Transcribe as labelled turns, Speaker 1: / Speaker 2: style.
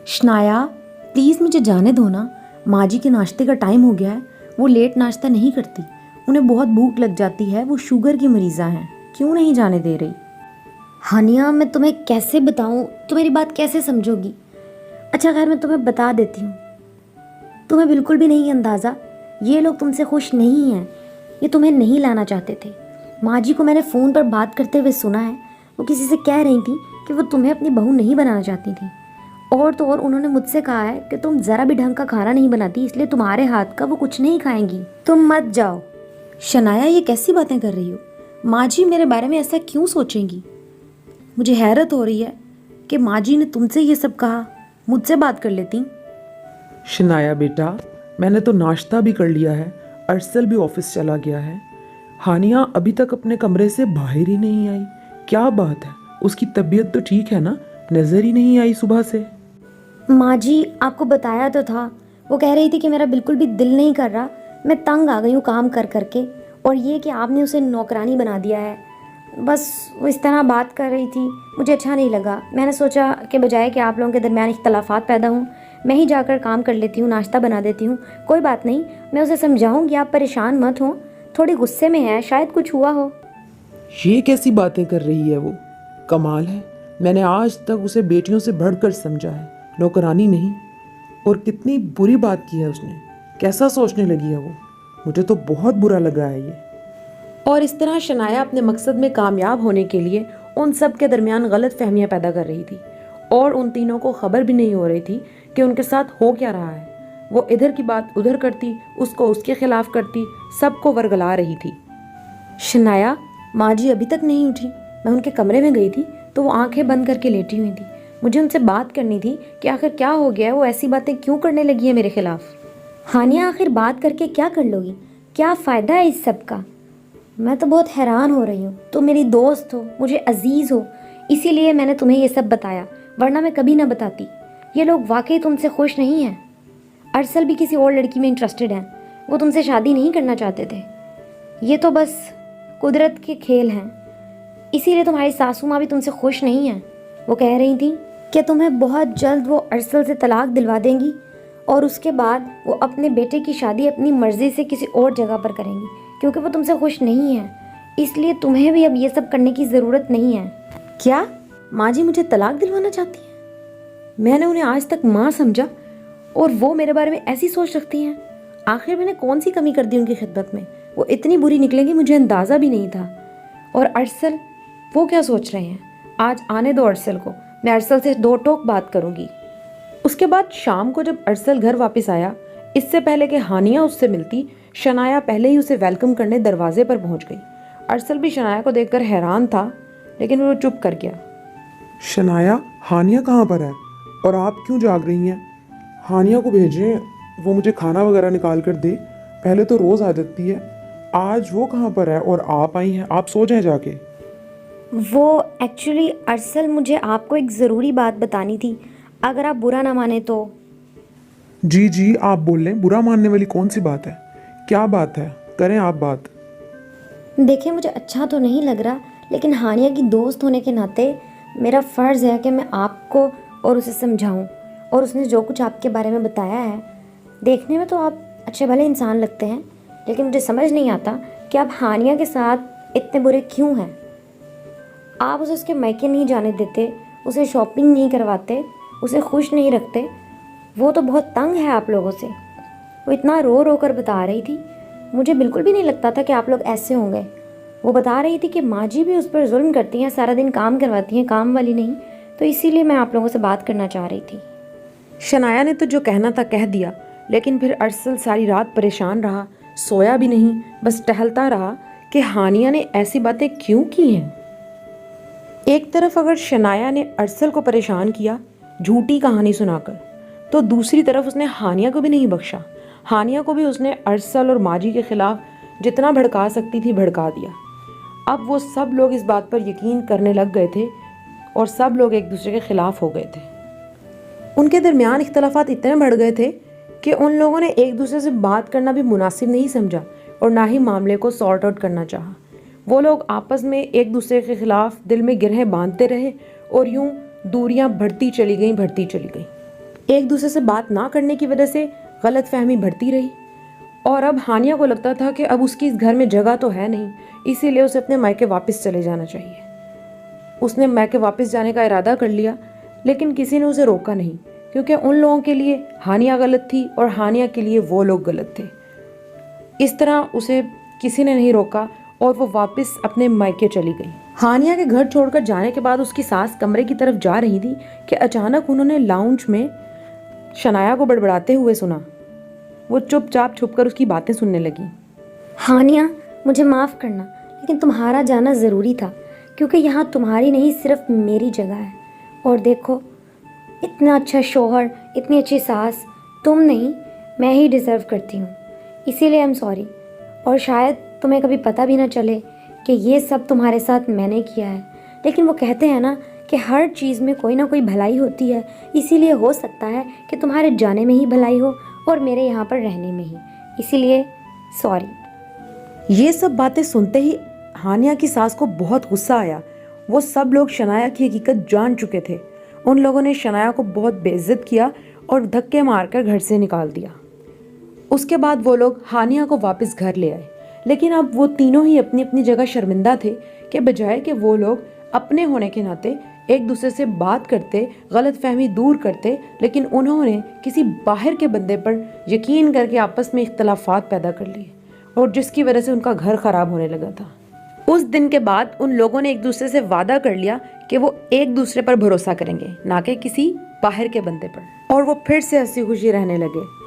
Speaker 1: Shanaya, please मुझे जाने दो ना। माँ जी के नाश्ते का टाइम हो गया है। वो लेट नाश्ता नहीं करती, उन्हें बहुत भूख लग जाती है। वो शुगर की मरीज़ा हैं, क्यों नहीं जाने दे रही?
Speaker 2: हानिया, मैं तुम्हें कैसे बताऊं, तुम मेरी बात कैसे समझोगी। अच्छा खैर, मैं तुम्हें बता देती हूँ। तुम्हें बिल्कुल भी नहीं अंदाज़ा, ये लोग तुमसे खुश नहीं हैं। ये तुम्हें नहीं लाना चाहते थे। माँ जी को मैंने फ़ोन पर बात करते हुए सुना है, वो किसी से कह रही थी कि वो तुम्हें अपनी बहू नहीं बनाना चाहती थी। और तो और उन्होंने मुझसे कहा है कि तुम ज़रा भी ढंग का खाना नहीं बनाती, इसलिए तुम्हारे हाथ का वो कुछ नहीं खाएंगी। तुम मत जाओ।
Speaker 1: शनाया, ये कैसी बातें कर रही हो? माँ जी मेरे बारे में ऐसा क्यों सोचेंगी? मुझे हैरत हो रही है कि माँ जी ने तुमसे ये सब कहा, मुझसे बात कर लेती।
Speaker 3: शनाया बेटा, मैंने तो नाश्ता भी कर लिया है। अरसल भी ऑफिस चला गया है। हानिया अभी तक अपने कमरे से बाहर ही नहीं आई। क्या बात है? उसकी तबीयत तो ठीक है ना? नज़र ही नहीं आई सुबह से।
Speaker 2: माँ जी, आपको बताया तो था। वो कह रही थी कि मेरा बिल्कुल भी दिल नहीं कर रहा, मैं तंग आ गई हूँ काम कर करके, और ये कि आपने उसे नौकरानी बना दिया है। बस वो इस तरह बात कर रही थी, मुझे अच्छा नहीं लगा। मैंने सोचा कि बजाय कि आप लोगों के दरमियान इख्तलाफात पैदा हों, मैं ही जाकर काम कर लेती हूँ, नाश्ता बना देती हूँ। कोई बात नहीं, मैं उसे समझाऊँगी, आप परेशान मत हो। थोड़ी गुस्से में है, शायद कुछ हुआ हो।
Speaker 3: ये कैसी बातें कर रही है वो? कमाल है। मैंने आज तक उसे बेटियों से बढ़कर समझा है, नौकरानी नहीं। और कितनी बुरी बात की है उसने। कैसा सोचने लगी है वो? मुझे तो बहुत बुरा लगा है ये।
Speaker 1: और इस तरह शनाया अपने मकसद में कामयाब होने के लिए उन सब के दरमियान गलत फहमियाँ पैदा कर रही थी, और उन तीनों को खबर भी नहीं हो रही थी कि उनके साथ हो क्या रहा है। वो इधर की बात उधर करती, उसको उसके खिलाफ करती, सबको वर्गला रही थी। शनाया, माँ जी अभी तक नहीं उठी। मैं उनके कमरे में गई थी तो वो आंखें बंद करके लेटी हुई थी। मुझे उनसे बात करनी थी कि आखिर क्या हो गया है, वो ऐसी बातें क्यों करने लगी है मेरे खिलाफ।
Speaker 2: हानिया, आखिर बात करके क्या कर लोगी? क्या फ़ायदा है इस सब का? मैं तो बहुत हैरान हो रही हूँ। तुम मेरी दोस्त हो, मुझे अजीज़ हो, इसीलिए मैंने तुम्हें ये सब बताया, वरना मैं कभी ना बताती। ये लोग वाकई तुमसे खुश नहीं हैं। अरसल भी किसी और लड़की में इंटरेस्टेड हैं। वो तुमसे शादी नहीं करना चाहते थे। ये तो बस कुदरत के खेल हैं। इसीलिए तुम्हारी सासू माँ भी तुमसे खुश नहीं हैं। वो कह रही थी कि तुम्हें बहुत जल्द वो अरसल से तलाक दिलवा देंगी, और उसके बाद वो अपने बेटे की शादी अपनी मर्ज़ी से किसी और जगह पर करेंगी, क्योंकि वो तुमसे खुश नहीं है। इसलिए तुम्हें भी अब ये सब करने की ज़रूरत नहीं है।
Speaker 1: क्या माँ जी मुझे तलाक दिलवाना चाहती हैं? मैंने उन्हें आज तक माँ समझा, और वो मेरे बारे में ऐसी सोच रखती हैं। आखिर मैंने कौन सी कमी कर दी उनकी खिदमत में? वो इतनी बुरी निकलेंगी, मुझे अंदाज़ा भी नहीं था। और अरसल, वो क्या सोच रहे हैं? आज आने दो अरसल को, मैं अरसल से दो टोक बात करूंगी। उसके बाद शाम को जब अरसल घर वापस आया, इससे पहले कि हानिया उससे मिलती, शनाया पहले ही उसे वेलकम करने दरवाजे पर पहुंच गई। अरसल भी शनाया को देखकर हैरान था, लेकिन वो चुप कर गया।
Speaker 3: शनाया, हानिया कहाँ पर है? और आप क्यों जाग रही हैं? हानिया को भेजें, वो मुझे खाना वगैरह निकाल कर दे। पहले तो रोज़ आ जाती है, आज वो कहाँ पर है और आप आई हैं? आप सो जाएं जाके।
Speaker 2: वो एक्चुअली अरसल, मुझे आपको एक ज़रूरी बात बतानी थी, अगर आप बुरा ना माने तो।
Speaker 3: जी जी, आप बोल लें। बुरा मानने वाली कौन सी बात है? क्या बात है? करें आप बात।
Speaker 2: देखिए, मुझे अच्छा तो नहीं लग रहा, लेकिन हानिया की दोस्त होने के नाते मेरा फ़र्ज़ है कि मैं आपको और उसे समझाऊं। और उसने जो कुछ आपके बारे में बताया है, देखने में तो आप अच्छे भले इंसान लगते हैं, लेकिन मुझे समझ नहीं आता कि आप हानिया के साथ इतने बुरे क्यों हैं। आप उसे उसके मायके नहीं जाने देते, उसे शॉपिंग नहीं करवाते, उसे खुश नहीं रखते। वो तो बहुत तंग है आप लोगों से। वो इतना रो रो कर बता रही थी, मुझे बिल्कुल भी नहीं लगता था कि आप लोग ऐसे होंगे। वो बता रही थी कि माँ जी भी उस पर जुल्म करती हैं, सारा दिन काम करवाती हैं, काम वाली नहीं। तो इसीलिए मैं आप लोगों से बात करना चाह रही थी।
Speaker 1: शनाया ने तो जो कहना था कह दिया, लेकिन फिर अरसल सारी रात परेशान रहा, सोया भी नहीं, बस टहलता रहा कि हानिया ने ऐसी बातें क्यों की हैं। एक तरफ अगर शनाया ने अरसल को परेशान किया झूठी कहानी सुनाकर, तो दूसरी तरफ उसने हानिया को भी नहीं बख्शा। हानिया को भी उसने अरसल और माजी के खिलाफ जितना भड़का सकती थी भड़का दिया। अब वो सब लोग इस बात पर यकीन करने लग गए थे, और सब लोग एक दूसरे के खिलाफ हो गए थे। उनके दरमियान इख्तलाफात इतने बढ़ गए थे कि उन लोगों ने एक दूसरे से बात करना भी मुनासिब नहीं समझा, और ना ही मामले को सॉर्ट आउट करना चाहा। वो लोग आपस में एक दूसरे के खिलाफ दिल में गिरहें बांधते रहे, और यूं दूरियां बढ़ती चली गईं। एक दूसरे से बात ना करने की वजह से गलतफहमी बढ़ती रही और अब हानिया को लगता था कि अब उसकी इस घर में जगह तो है नहीं, इसीलिए उसे अपने मायके वापस चले जाना चाहिए। उसने मायके वापस जाने का इरादा कर लिया, लेकिन किसी ने उसे रोका नहीं, क्योंकि उन लोगों के लिए हानिया गलत थी और हानिया के लिए वो लोग गलत थे। इस तरह उसे किसी ने नहीं रोका और वो वापस अपने मायके चली गई। हानिया के घर छोड़कर जाने के बाद उसकी सास कमरे की तरफ जा रही थी कि अचानक उन्होंने लाउंज में शनाया को बड़बड़ाते हुए सुना। वो चुपचाप छुपकर उसकी बातें सुनने लगी।
Speaker 2: हानिया, मुझे माफ़ करना, लेकिन तुम्हारा जाना ज़रूरी था, क्योंकि यहाँ तुम्हारी नहीं सिर्फ मेरी जगह है। और देखो, इतना अच्छा शौहर, इतनी अच्छी सास तुम नहीं, मैं ही डिज़र्व करती हूँ। इसीलिए आई एम सॉरी। और शायद तुम्हें कभी पता भी ना चले कि ये सब तुम्हारे साथ मैंने किया है, लेकिन वो कहते हैं ना कि हर चीज़ में कोई ना कोई भलाई होती है, इसीलिए हो सकता है कि तुम्हारे जाने में ही भलाई हो और मेरे यहाँ पर रहने में ही। इसीलिए सॉरी।
Speaker 1: ये सब बातें सुनते ही हानिया की सास को बहुत गुस्सा आया। वो सब लोग शनाया की हकीकत जान चुके थे। उन लोगों ने शनाया को बहुत बेइज्जत किया और धक्के मारकर घर से निकाल दिया। उसके बाद वो लोग हानिया को वापस घर ले आए, लेकिन अब वो तीनों ही अपनी अपनी जगह शर्मिंदा थे कि बजाय कि वो लोग अपने होने के नाते एक दूसरे से बात करते, गलतफहमी दूर करते, लेकिन उन्होंने किसी बाहर के बंदे पर यकीन करके आपस में इख्तलाफात पैदा कर लिए और जिसकी वजह से उनका घर खराब होने लगा था। उस दिन के बाद उन लोगों ने एक दूसरे से वादा कर लिया कि वो एक दूसरे पर भरोसा करेंगे, ना कि किसी बाहर के बंदे पर, और वो फिर से हंसी खुशी रहने लगे।